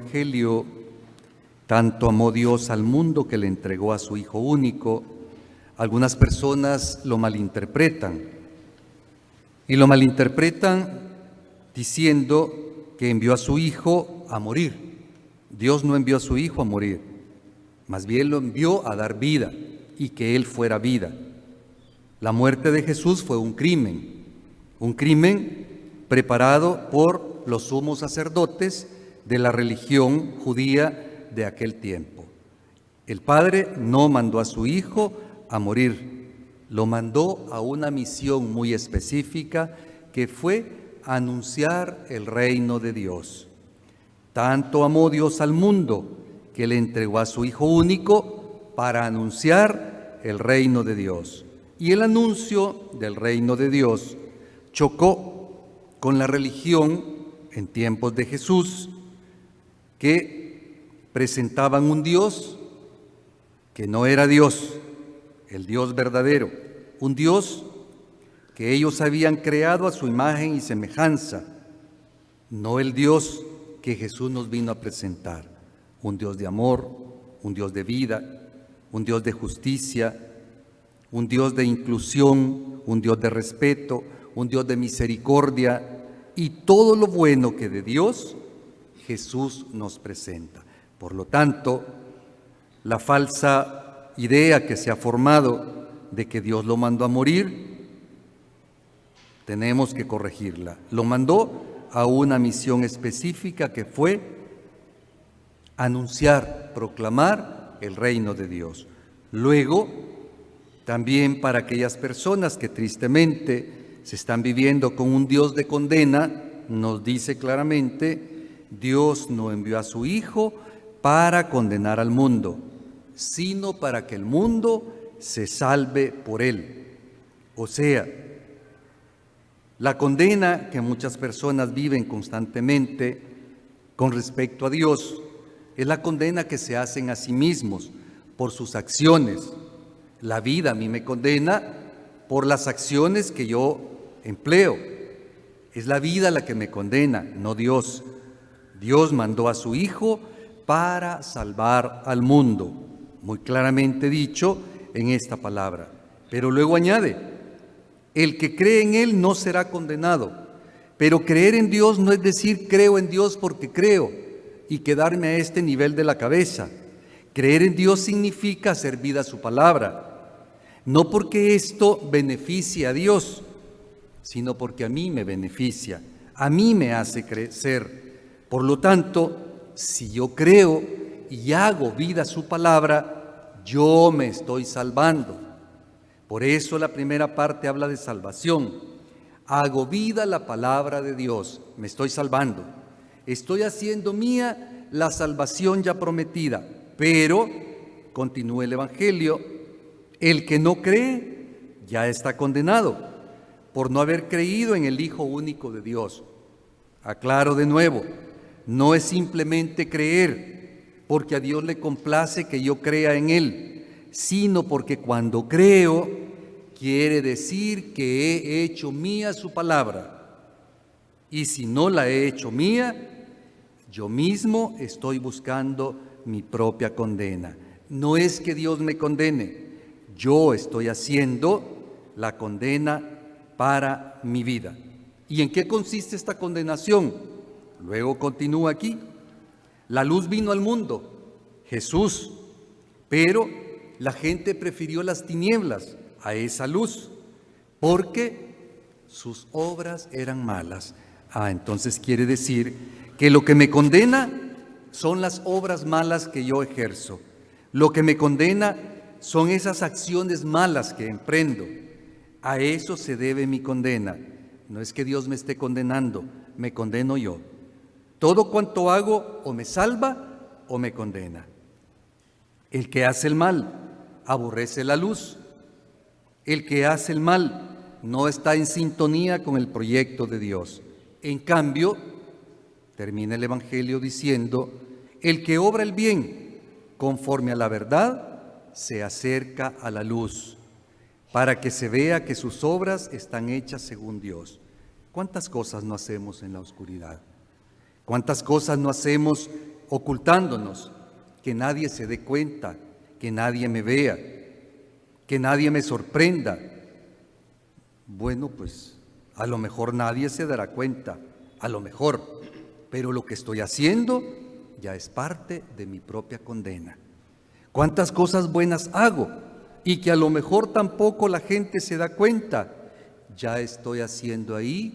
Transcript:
Evangelio, tanto amó Dios al mundo que le entregó a su Hijo único. Algunas personas lo malinterpretan y lo malinterpretan diciendo que envió a su Hijo a morir. Dios no envió a su Hijo a morir, más bien lo envió a dar vida y que Él fuera vida. La muerte de Jesús fue un crimen preparado por los sumos sacerdotes de la religión judía de aquel tiempo. El Padre no mandó a su Hijo a morir, lo mandó a una misión muy específica que fue anunciar el reino de Dios. Tanto amó Dios al mundo que le entregó a su Hijo único para anunciar el reino de Dios. Y el anuncio del reino de Dios chocó con la religión en tiempos de Jesús, que presentaban un Dios que no era Dios, el Dios verdadero, un Dios que ellos habían creado a su imagen y semejanza, no el Dios que Jesús nos vino a presentar, un Dios de amor, un Dios de vida, un Dios de justicia, un Dios de inclusión, un Dios de respeto, un Dios de misericordia y todo lo bueno que de Dios Jesús nos presenta. Por lo tanto, la falsa idea que se ha formado de que Dios lo mandó a morir, tenemos que corregirla. Lo mandó a una misión específica que fue anunciar, proclamar el reino de Dios. Luego, también para aquellas personas que tristemente se están viviendo con un Dios de condena, nos dice claramente: Dios no envió a su Hijo para condenar al mundo, sino para que el mundo se salve por él. O sea, la condena que muchas personas viven constantemente con respecto a Dios es la condena que se hacen a sí mismos por sus acciones. La vida a mí me condena por las acciones que yo empleo. Es la vida la que me condena, no Dios. Dios mandó a su Hijo para salvar al mundo, muy claramente dicho en esta palabra. Pero luego añade: el que cree en Él no será condenado. Pero creer en Dios no es decir creo en Dios porque creo y quedarme a este nivel de la cabeza. Creer en Dios significa hacer vida a su palabra, no porque esto beneficie a Dios, sino porque a mí me beneficia, a mí me hace crecer. Por lo tanto, si yo creo y hago vida a su palabra, yo me estoy salvando. Por eso la primera parte habla de salvación. Hago vida la palabra de Dios, me estoy salvando. Estoy haciendo mía la salvación ya prometida. Pero, continúa el Evangelio, el que no cree ya está condenado por no haber creído en el Hijo único de Dios. Aclaro de nuevo, no es simplemente creer porque a Dios le complace que yo crea en Él, sino porque cuando creo quiere decir que he hecho mía su palabra. Y si no la he hecho mía, yo mismo estoy buscando mi propia condena. No es que Dios me condene, yo estoy haciendo la condena para mi vida. ¿Y en qué consiste esta condenación? Luego continúa aquí: la luz vino al mundo, Jesús, pero la gente prefirió las tinieblas a esa luz, porque sus obras eran malas. Entonces quiere decir que lo que me condena son las obras malas que yo ejerzo. Lo que me condena son esas acciones malas que emprendo. A eso se debe mi condena. No es que Dios me esté condenando, me condeno yo. Todo cuanto hago o me salva o me condena. El que hace el mal aborrece la luz. El que hace el mal no está en sintonía con el proyecto de Dios. En cambio, termina el Evangelio diciendo: el que obra el bien conforme a la verdad se acerca a la luz, para que se vea que sus obras están hechas según Dios. ¿Cuántas cosas no hacemos en la oscuridad? ¿Cuántas cosas no hacemos ocultándonos, que nadie se dé cuenta, que nadie me vea, que nadie me sorprenda. Bueno, pues a lo mejor nadie se dará cuenta, a lo mejor, pero lo que estoy haciendo ya es parte de mi propia condena. ¿Cuántas cosas buenas hago y que a lo mejor tampoco la gente se da cuenta? Ya estoy haciendo ahí